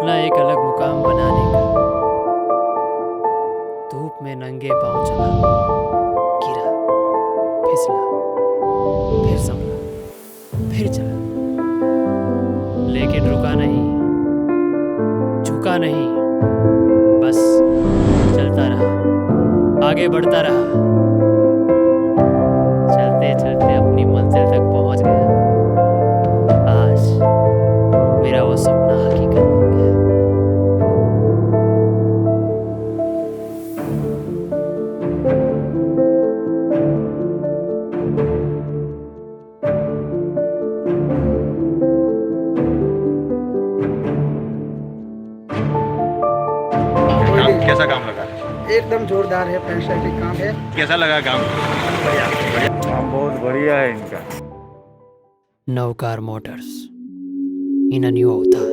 अपना एक अलग मुकाम बनाने का। धूप में नंगे पांव चला, गिरा, फिसला, फिर संभला, फिर चला, लेकिन रुका नहीं, झुका नहीं, बस चलता रहा, आगे बढ़ता रहा। चलते चलते अपनी मंजिल तक पहुंच गया। आज मेरा वो सपना हकीकत बन गया। कैसा काम लगा? एकदम जोरदार है, फैंटास्टिक काम है। कैसा लगा काम? बढ़िया, काम बहुत बढ़िया है इनका। Navkar motors in a new avatar.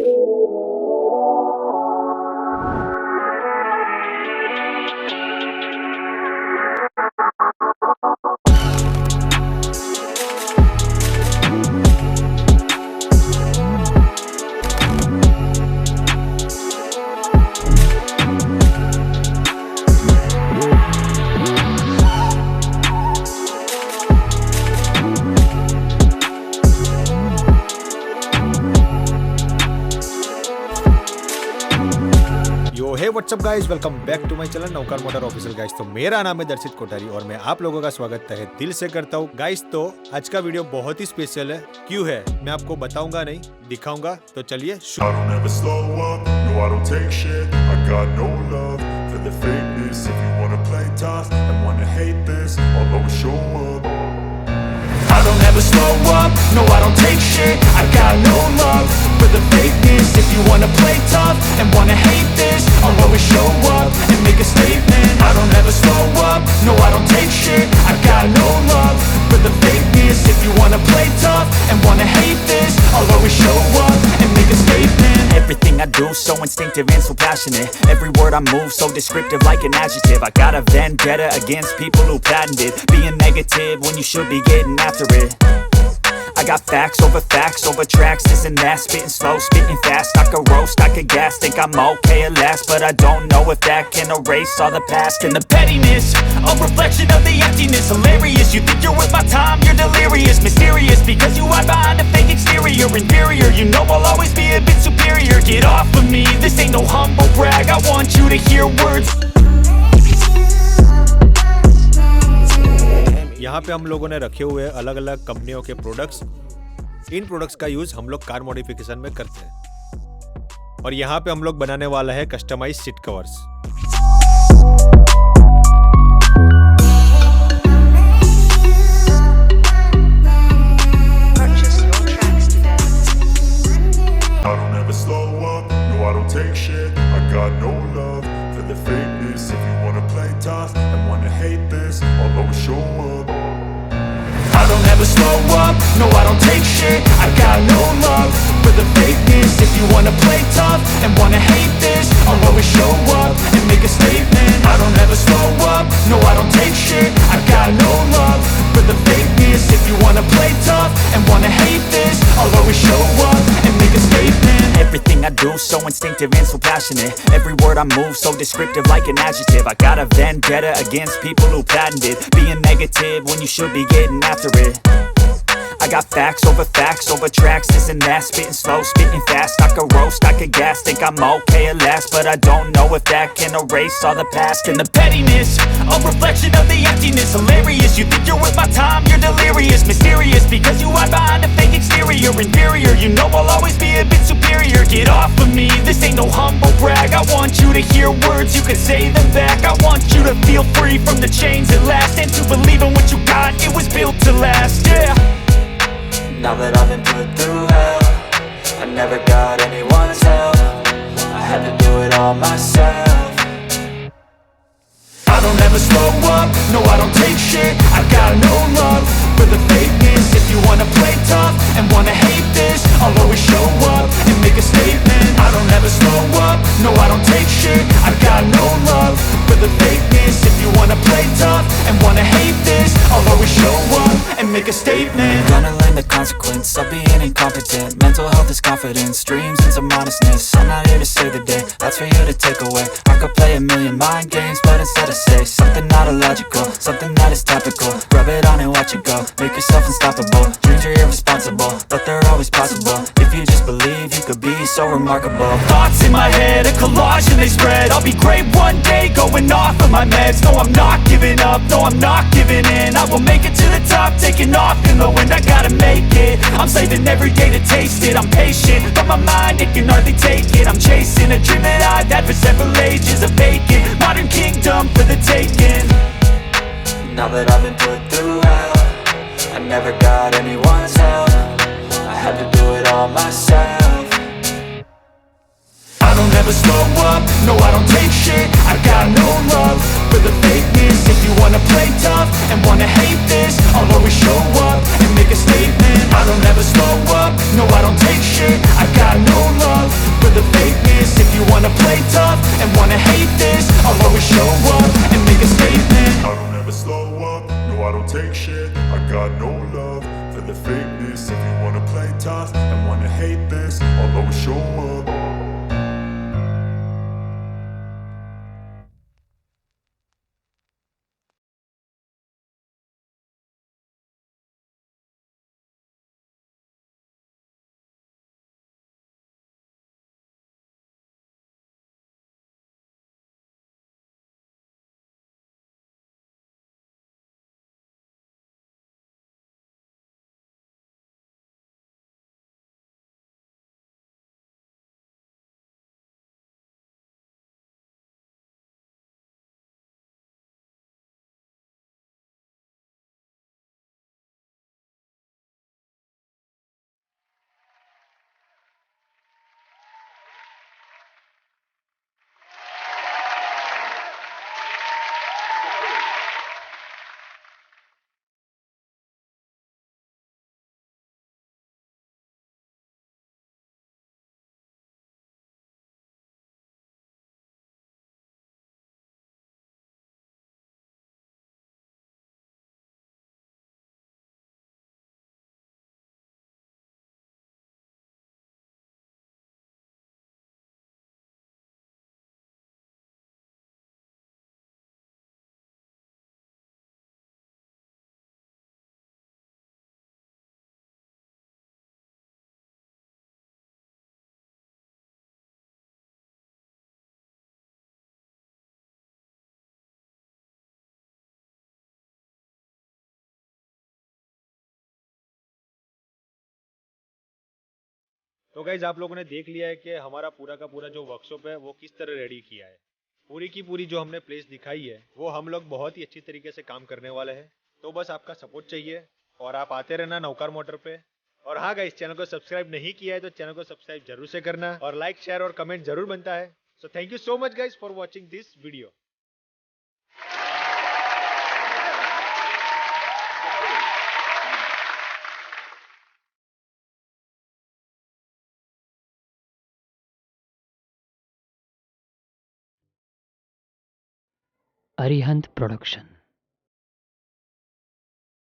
Hey what's up guys, welcome back to my channel Navkar motor official guys. तो मेरा नाम है हर्षित कोठारी और मैं आप लोगों का स्वागत तहे दिल से करता हूँ गाइस। तो आज का वीडियो बहुत ही स्पेशल है। क्यों है मैं आपको बताऊंगा नहीं, दिखाऊंगा। तो चलिए I don't ever slow up, no I don't take shit. I got no love for the fakeness. If you wanna play tough and wanna hate this, I'll always show up and make a statement. I don't ever slow up, no I don't take shit. I got no love for the fakeness. If you wanna play tough and wanna hate this, I'll always show up and make a statement. Everything I do so instinctive and so passionate. Every word I move so descriptive like an adjective. I got a vendetta against people who patented being negative when you should be getting after it. I got facts over tracks, this and that. Spitting slow, spitting fast. I could roast, I could gas. Think I'm okay at last, but I don't know if that can erase all the past. And the pettiness, a reflection of the emptiness. Hilarious, you think you're worth my time, you're delirious. Mysterious, because you hide behind a fake exterior. Inferior, you know I'll always be a bit superior. Get off of me, this ain't no humble brag. I want you to hear words. यहाँ पे हम लोगों ने रखे हुए अलग अलग कंपनियों के प्रोडक्ट्स। इन प्रोडक्ट्स का यूज हम लोग कार मॉडिफिकेशन में करते हैं और यहाँ पे हम लोग बनाने वाला है customize seat covers. I don't ever slow up, no I don't take shit. I got no love for the fakeness. If you wanna play tough and wanna hate this, I'll always show up and make a statement. I don't ever slow up, no I don't take shit. I got no love for the fakeness. If you wanna play tough and wanna hate this, I'll always show up and make a statement. Everything I do so instinctive and so passionate. Every word I move so descriptive like an adjective. I got a vendetta against people who patented being negative when you should be getting after it. I got facts over tracks, this and that. Spitting slow, spitting fast. I could roast, I could gas. Think I'm okay at last, but I don't know if that can erase all the past. And the pettiness, a reflection of the emptiness. Hilarious, you think you're worth my time, you're delirious. Mysterious, because you hide behind a fake exterior. Inferior, you know I'll always be a bit superior. Get off of me, this ain't no humble brag. I want you to hear words, you can say them back. I want you to feel free from the chains at last, and to believe in what you got, it was built to last, yeah. Now that I've been put through hell, I never got anyone's help. I had to do it all myself. I don't ever slow up, no I don't take shit. I got no love for the fakeness. If you wanna play tough and wanna hate this, I'll always show up and make a statement. I don't ever slow up, no I don't take shit. I got no love for the fakeness. If you wanna play tough and wanna hate this, I'll always show up and make make a statement. Gonna learn the consequence of being incompetent. Mental health is confidence, dreams and some honestness. I'm not here to save the day, that's for you to take away. I could play a million mind games, but instead I say something not illogical, something that is topical. Rub it on and watch it go, make yourself unstoppable. Dreams are irresponsible, but they're always possible. If you just believe, you could be so remarkable. Thoughts in my head, a collage and they spread. I'll be great one day, going off of my meds. No, I'm not giving up, no, I'm not giving in. I will make it to the top, taking off in the wind. I gotta make it, I'm saving every day to taste it. I'm patient, but my mind, it can hardly take it. I'm chasing a dream that I've had for several ages. A vacant, modern kingdom for the taking. Now that I've been put through hell, I never got anyone's help. I had to do it all myself. I don't ever slow up, no I don't take shit. I got no love for the fakeness. If you wanna play tough and wanna hate this, I'll always show up and make a statement. I don't ever slow up, no I don't take shit. I got no love for the fakeness. If you wanna play tough and wanna hate this, I'll always show up and make a statement. I don't ever slow up, no I don't take shit. I got no love for the fakeness. If you wanna play tough and wanna hate this, I'll always show up. तो guys आप लोगों ने देख लिया है कि हमारा पूरा का पूरा जो वर्कशॉप है वो किस तरह रेडी किया है। पूरी की पूरी जो हमने प्लेस दिखाई है वो हम लोग बहुत ही अच्छी तरीके से काम करने वाले हैं। तो बस आपका सपोर्ट चाहिए और आप आते रहना नवकार मोटर पे। और हाँ गाइज, चैनल को सब्सक्राइब नहीं किया है तो चैनल को सब्सक्राइब जरूर से करना और लाइक शेयर और कमेंट जरूर बनता है। So thank you so much guys for watching this video. Arihant Production.